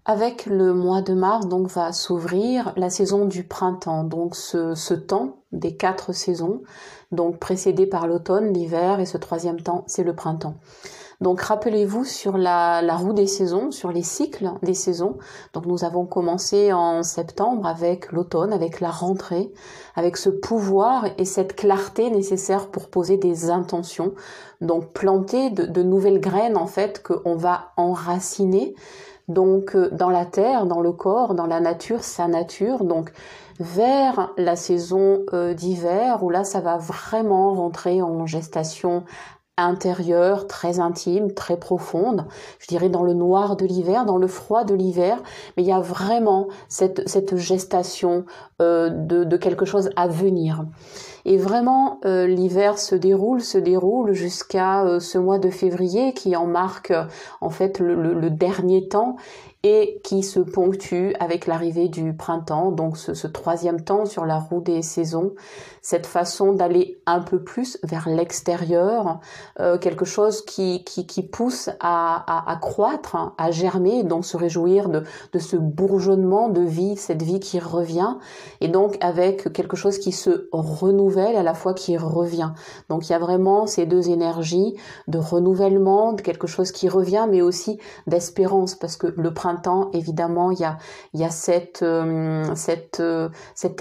Avec le mois de mars, donc, va s'ouvrir la saison du printemps, donc ce temps des 4 saisons, donc précédé par l'automne, l'hiver, et ce troisième temps, c'est le printemps. Donc rappelez-vous sur la roue des saisons, sur les cycles des saisons. Donc nous avons commencé en septembre avec l'automne, avec la rentrée, avec ce pouvoir et cette clarté nécessaire pour poser des intentions. Donc planter de nouvelles graines en fait qu'on va enraciner. Donc dans la terre, dans le corps, dans la nature, sa nature. Donc vers la saison d'hiver où là ça va vraiment rentrer en gestation intérieure, très intime, très profonde, je dirais dans le noir de l'hiver, dans le froid de l'hiver, mais il y a vraiment cette gestation de quelque chose à venir. Et vraiment, l'hiver se déroule jusqu'à ce mois de février qui en marque en fait le dernier temps et qui se ponctue avec l'arrivée du printemps, donc ce troisième temps sur la roue des saisons, cette façon d'aller un peu plus vers l'extérieur, quelque chose qui pousse à croître, à germer, donc se réjouir de ce bourgeonnement de vie, cette vie qui revient, et donc avec quelque chose qui se renouvelle à la fois qui revient. Donc il y a vraiment ces deux énergies de renouvellement, de quelque chose qui revient, mais aussi d'espérance, parce que le printemps, évidemment, il y a cette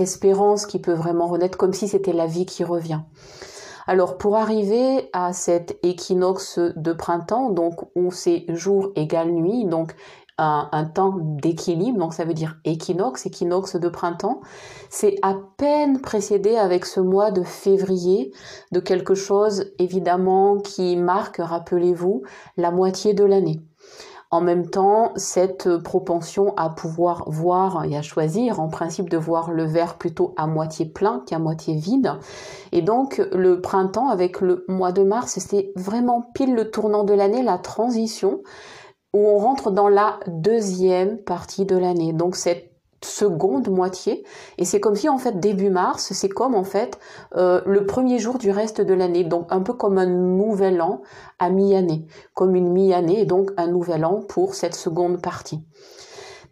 espérance qui peut vraiment renaître, comme si c'était la vie qui revient. Alors pour arriver à cet équinoxe de printemps, donc où c'est jour égale nuit, donc un temps d'équilibre, donc ça veut dire équinoxe de printemps, c'est à peine précédé avec ce mois de février de quelque chose évidemment qui marque, rappelez-vous, la moitié de l'année. En même temps, cette propension à pouvoir voir et à choisir, en principe, de voir le verre plutôt à moitié plein qu'à moitié vide. Et donc, le printemps avec le mois de mars, c'est vraiment pile le tournant de l'année, la transition, où on rentre dans la deuxième partie de l'année. Donc, cette seconde moitié, et c'est comme si en fait début mars, c'est comme en fait le premier jour du reste de l'année, donc un peu comme un nouvel an à mi-année, comme une mi-année et donc un nouvel an pour cette seconde partie.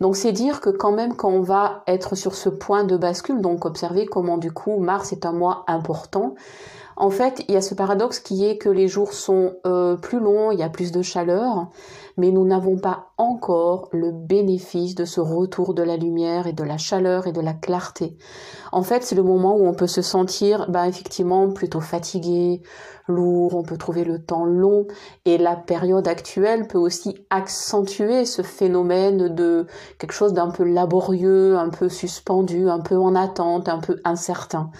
Donc c'est dire que quand même quand on va être sur ce point de bascule, donc observez comment du coup mars est un mois important. En fait, il y a ce paradoxe qui est que les jours sont plus longs, il y a plus de chaleur, mais nous n'avons pas encore le bénéfice de ce retour de la lumière et de la chaleur et de la clarté. En fait, c'est le moment où on peut se sentir effectivement plutôt fatigué, lourd, on peut trouver le temps long, et la période actuelle peut aussi accentuer ce phénomène de quelque chose d'un peu laborieux, un peu suspendu, un peu en attente, un peu incertain.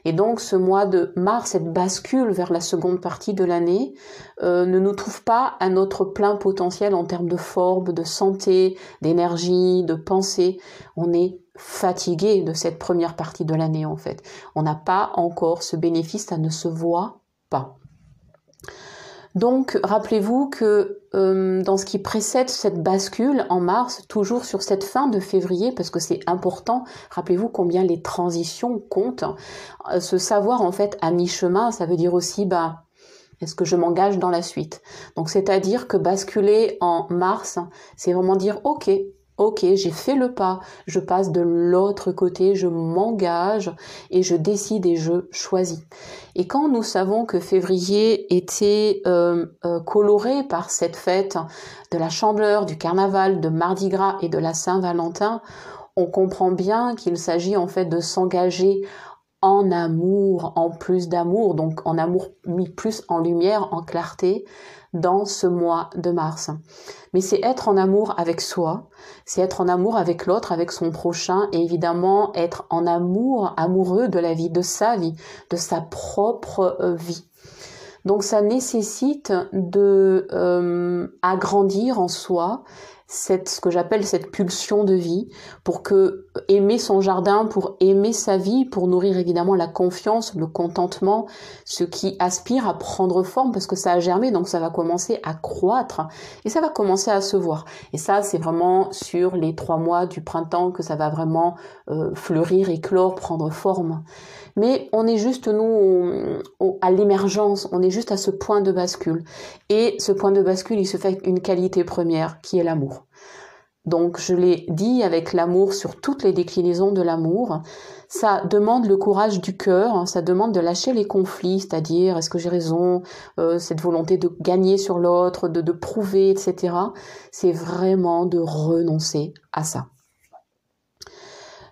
Et donc ce mois de mars, cette bascule vers la seconde partie de l'année, ne nous trouve pas à notre plein potentiel en termes de forme, de santé, d'énergie, de pensée. On est fatigué de cette première partie de l'année en fait. On n'a pas encore ce bénéfice, ça ne se voit pas. Donc, rappelez-vous que dans ce qui précède cette bascule en mars, toujours sur cette fin de février, parce que c'est important, rappelez-vous combien les transitions comptent. Se savoir en fait à mi-chemin, ça veut dire aussi, est-ce que je m'engage dans la suite? Donc, c'est-à-dire que basculer en mars, c'est vraiment dire, ok, j'ai fait le pas, je passe de l'autre côté, je m'engage et je décide et je choisis. Et quand nous savons que février était coloré par cette fête de la Chandeleur, du Carnaval, de Mardi Gras et de la Saint-Valentin, on comprend bien qu'il s'agit en fait de s'engager en amour, en plus d'amour, donc en amour mis plus en lumière, en clarté, dans ce mois de mars. Mais c'est être en amour avec soi, c'est être en amour avec l'autre, avec son prochain, et évidemment être en amour, amoureux de la vie, de sa vie, de sa propre vie. Donc ça nécessite de agrandir en soi ce que j'appelle cette pulsion de vie, pour que aimer son jardin, pour aimer sa vie, pour nourrir évidemment la confiance, le contentement, ce qui aspire à prendre forme, parce que ça a germé, donc ça va commencer à croître et ça va commencer à se voir. Et ça, c'est vraiment sur les 3 mois du printemps que ça va vraiment fleurir, éclore, prendre forme. Mais on est juste, nous, à l'émergence, on est juste à ce point de bascule. Et ce point de bascule, il se fait avec une qualité première, qui est l'amour. Donc je l'ai dit avec l'amour sur toutes les déclinaisons de l'amour, ça demande le courage du cœur, ça demande de lâcher les conflits, c'est-à-dire est-ce que j'ai raison, cette volonté de gagner sur l'autre, de prouver, etc. C'est vraiment de renoncer à ça.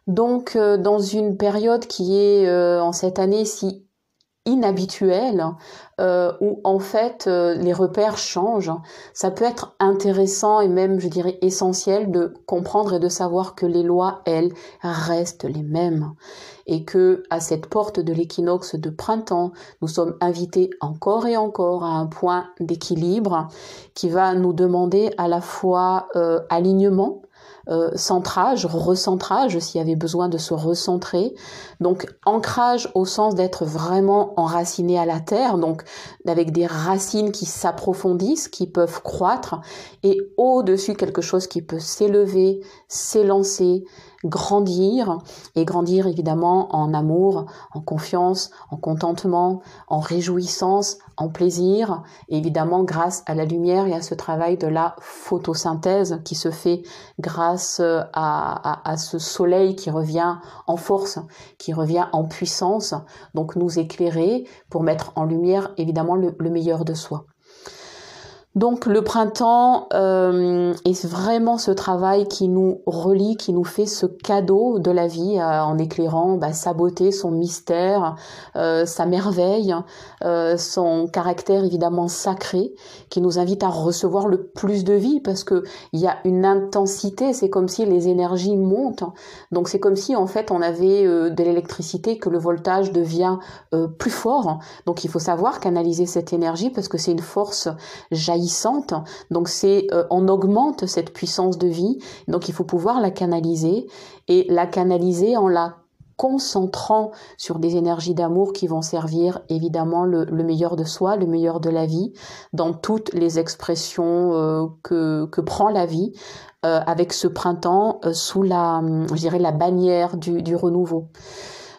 Donc dans une période qui est en cette année si inhabituelle, où en fait les repères changent, ça peut être intéressant et même je dirais essentiel de comprendre et de savoir que les lois, elles, restent les mêmes et que à cette porte de l'équinoxe de printemps, nous sommes invités encore et encore à un point d'équilibre qui va nous demander à la fois alignement, centrage, recentrage s'il y avait besoin de se recentrer, donc ancrage au sens d'être vraiment enraciné à la terre, donc avec des racines qui s'approfondissent, qui peuvent croître, et au-dessus quelque chose qui peut s'élever, s'élancer, grandir, et grandir évidemment en amour, en confiance, en contentement, en réjouissance, en plaisir, et évidemment grâce à la lumière et à ce travail de la photosynthèse qui se fait grâce à ce soleil qui revient en force, qui revient en puissance, donc nous éclairer pour mettre en lumière évidemment le meilleur de soi. Donc le printemps est vraiment ce travail qui nous relie, qui nous fait ce cadeau de la vie en éclairant sa beauté, son mystère, sa merveille, son caractère évidemment sacré, qui nous invite à recevoir le plus de vie parce que il y a une intensité, c'est comme si les énergies montent. Donc c'est comme si en fait on avait de l'électricité, que le voltage devient plus fort. Donc il faut savoir canaliser cette énergie parce que c'est une force jaillissante. Donc on augmente cette puissance de vie, donc il faut pouvoir la canaliser et la canaliser en la concentrant sur des énergies d'amour qui vont servir évidemment le meilleur de soi, le meilleur de la vie, dans toutes les expressions que prend la vie avec ce printemps sous je dirais la bannière du renouveau.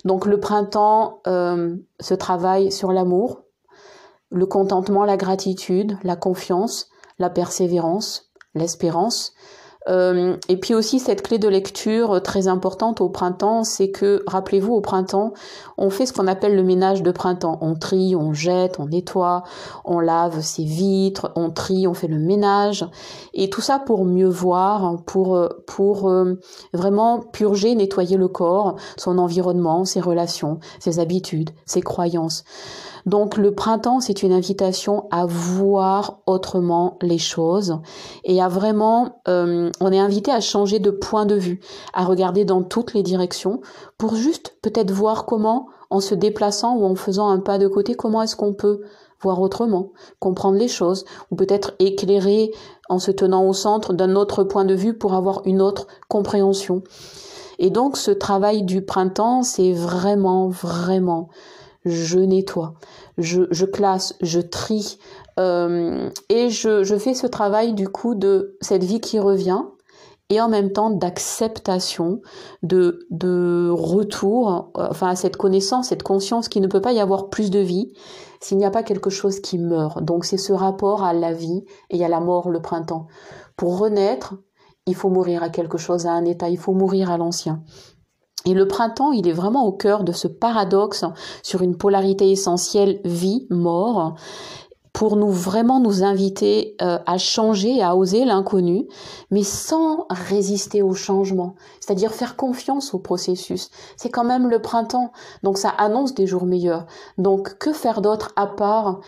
Donc le printemps se travaille sur l'amour, le contentement, la gratitude, la confiance, la persévérance, l'espérance. Et puis aussi cette clé de lecture très importante au printemps, c'est que, rappelez-vous, au printemps, on fait ce qu'on appelle le ménage de printemps. On trie, on jette, on nettoie, on lave ses vitres, on trie, on fait le ménage. Et tout ça pour mieux voir, pour vraiment purger, nettoyer le corps, son environnement, ses relations, ses habitudes, ses croyances. Donc le printemps, c'est une invitation à voir autrement les choses et à vraiment, on est invité à changer de point de vue, à regarder dans toutes les directions pour juste peut-être voir comment, en se déplaçant ou en faisant un pas de côté, comment est-ce qu'on peut voir autrement, comprendre les choses ou peut-être éclairer en se tenant au centre d'un autre point de vue pour avoir une autre compréhension. Et donc ce travail du printemps, c'est vraiment je nettoie, je classe, je trie et je fais ce travail du coup de cette vie qui revient et en même temps d'acceptation, de retour à cette connaissance, cette conscience qu'il ne peut pas y avoir plus de vie s'il n'y a pas quelque chose qui meurt. Donc c'est ce rapport à la vie et à la mort, le printemps. Pour renaître, il faut mourir à quelque chose, à un état, il faut mourir à l'ancien. Et le printemps, il est vraiment au cœur de ce paradoxe sur une polarité essentielle vie-mort pour vraiment nous inviter à changer, à oser l'inconnu, mais sans résister au changement, c'est-à-dire faire confiance au processus. C'est quand même le printemps, donc ça annonce des jours meilleurs. Donc que faire d'autre à part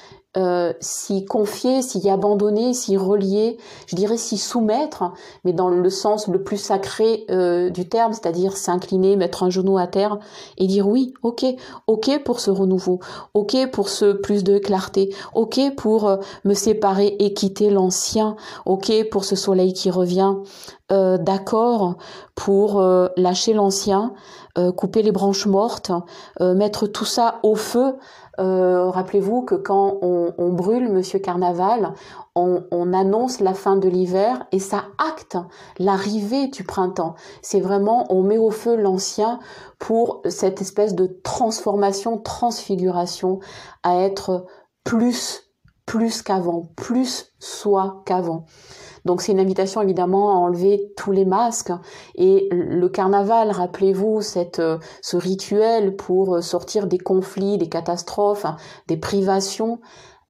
s'y confier, s'y abandonner, s'y relier, je dirais s'y soumettre, mais dans le sens le plus sacré du terme, c'est-à-dire s'incliner, mettre un genou à terre et dire oui, ok pour ce renouveau, ok pour ce plus de clarté, ok pour me séparer et quitter l'ancien, ok pour ce soleil qui revient, d'accord pour lâcher l'ancien, couper les branches mortes, mettre tout ça au feu. Rappelez-vous que quand on brûle Monsieur Carnaval, on annonce la fin de l'hiver et ça acte l'arrivée du printemps. C'est vraiment, on met au feu l'ancien pour cette espèce de transformation, transfiguration à être plus plus qu'avant, plus soi qu'avant. Donc c'est une invitation évidemment à enlever tous les masques. Et le carnaval, rappelez-vous, ce rituel pour sortir des conflits, des catastrophes, des privations,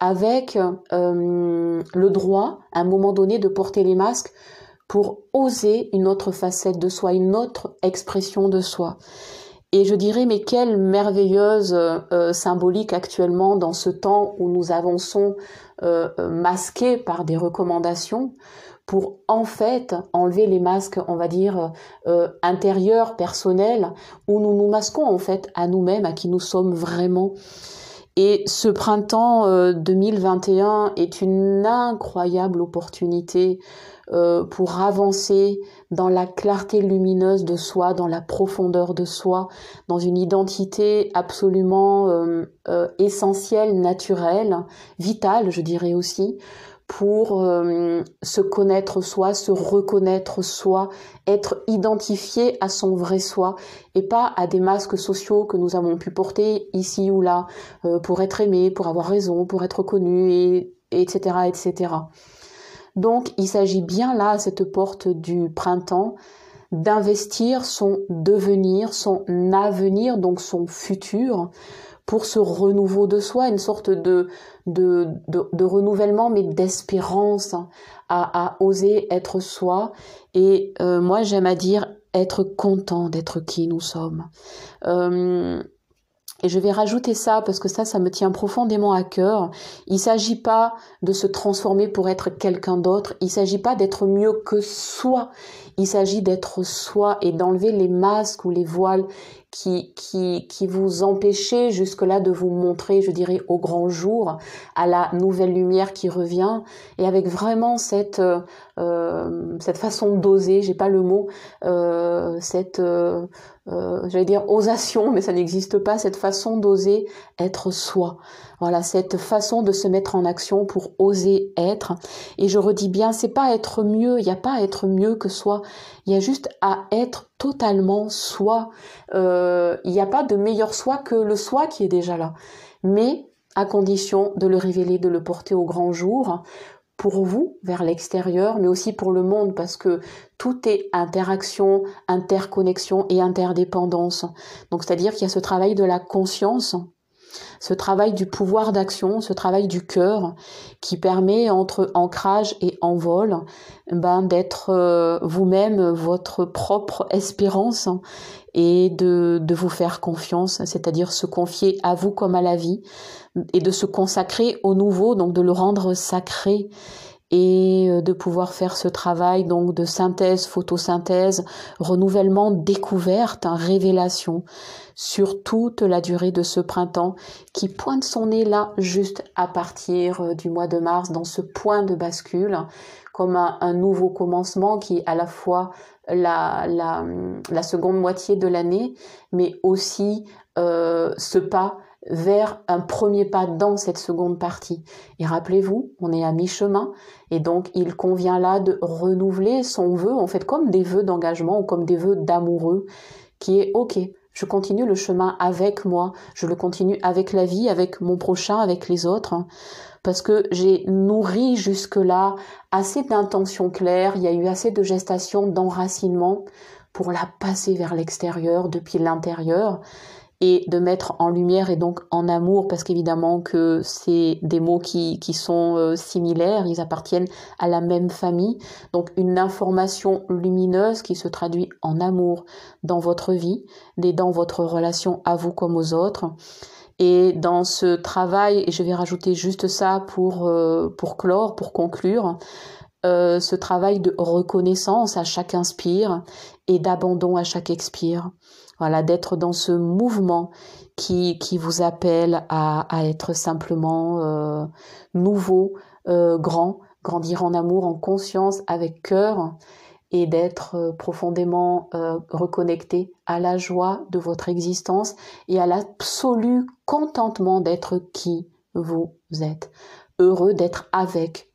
avec le droit, à un moment donné, de porter les masques pour oser une autre facette de soi, une autre expression de soi. Et je dirais, mais quelle merveilleuse symbolique actuellement dans ce temps où nous avançons masqués par des recommandations pour en fait enlever les masques, on va dire, intérieurs, personnels, où nous nous masquons en fait à nous-mêmes, à qui nous sommes vraiment. Et ce printemps 2021 est une incroyable opportunité pour avancer dans la clarté lumineuse de soi, dans la profondeur de soi, dans une identité absolument essentielle, naturelle, vitale, je dirais aussi, pour se connaître soi, se reconnaître soi, être identifié à son vrai soi et pas à des masques sociaux que nous avons pu porter ici ou là pour être aimé, pour avoir raison, pour être connu, etc., etc. Donc, il s'agit bien là, à cette porte du printemps, d'investir son devenir, son avenir, donc son futur, pour ce renouveau de soi, une sorte de renouvellement, mais d'espérance à oser être soi. Et moi, j'aime à dire être content d'être qui nous sommes. Et je vais rajouter ça parce que ça me tient profondément à cœur. Il s'agit pas de se transformer pour être quelqu'un d'autre. Il s'agit pas d'être mieux que soi. Il s'agit d'être soi et d'enlever les masques ou les voiles qui vous empêchaient jusque-là de vous montrer, je dirais, au grand jour, à la nouvelle lumière qui revient, et avec vraiment cette façon d'oser, j'ai pas le mot, j'allais dire osation, mais ça n'existe pas, cette façon d'oser être soi. Voilà, cette façon de se mettre en action pour oser être. Et je redis bien, c'est pas être mieux, il n'y a pas à être mieux que soi, il y a juste à être totalement soi. Il n'y a pas de meilleur soi que le soi qui est déjà là. Mais à condition de le révéler, de le porter au grand jour, pour vous, vers l'extérieur, mais aussi pour le monde, parce que tout est interaction, interconnexion et interdépendance. Donc, c'est-à-dire qu'il y a ce travail de la conscience, ce travail du pouvoir d'action, ce travail du cœur qui permet entre ancrage et envol d'être vous-même votre propre espérance et de vous faire confiance, c'est-à-dire se confier à vous comme à la vie et de se consacrer au nouveau, donc de le rendre sacré et de pouvoir faire ce travail donc de synthèse, photosynthèse, renouvellement, découverte, révélation sur toute la durée de ce printemps qui pointe son nez là juste à partir du mois de mars dans ce point de bascule comme un nouveau commencement qui est à la fois la seconde moitié de l'année mais aussi ce pas vers un premier pas dans cette seconde partie. Et rappelez-vous, on est à mi-chemin et donc il convient là de renouveler son vœu, en fait comme des vœux d'engagement ou comme des vœux d'amoureux, qui est ok, je continue le chemin avec moi, je le continue avec la vie, avec mon prochain, avec les autres, parce que j'ai nourri jusque-là assez d'intentions claires, il y a eu assez de gestation, d'enracinement pour la passer vers l'extérieur depuis l'intérieur, et de mettre en lumière et donc en amour, parce qu'évidemment que c'est des mots qui sont similaires, ils appartiennent à la même famille, donc une information lumineuse qui se traduit en amour dans votre vie, et dans votre relation à vous comme aux autres. Et dans ce travail, et je vais rajouter juste ça pour clore, pour conclure, ce travail de reconnaissance à chaque inspire et d'abandon à chaque expire. Voilà, d'être dans ce mouvement qui vous appelle à être simplement nouveau, grandir en amour, en conscience, avec cœur, et d'être profondément reconnecté à la joie de votre existence et à l'absolu contentement d'être qui vous êtes. Heureux d'être avec